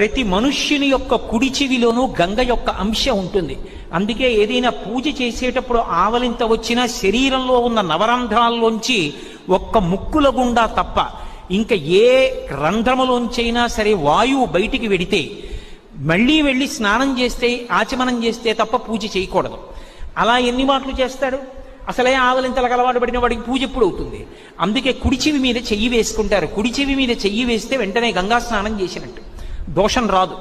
ప్రతి మనుష్యుని యొక్క కుడి చెవిలోనూ గంగ యొక్క అంశ ఉంటుంది. అందుకే ఏదైనా పూజ చేసేటప్పుడు ఆవలింత వచ్చినా శరీరంలో ఉన్న నవరంధ్రాల్లోంచి ఒక్క ముక్కుల గుండా తప్ప ఇంకా ఏ రంధ్రములోంచైనా సరే వాయువు బయటికి వెడితే మళ్ళీ వెళ్ళి స్నానం చేస్తే ఆచమనం చేస్తే తప్ప పూజ చేయకూడదు. అలా ఎన్ని మాటలు చేస్తాడు? అసలే ఆవలింతలకు అలవాటు పడిన వాడికి పూజ ఎప్పుడు అవుతుంది? అందుకే కుడి చెవి మీద చెయ్యి వేసుకుంటారు. కుడి చెవి మీద చెయ్యి వేస్తే వెంటనే గంగా స్నానం చేసినట్టు, దోషం రాదు.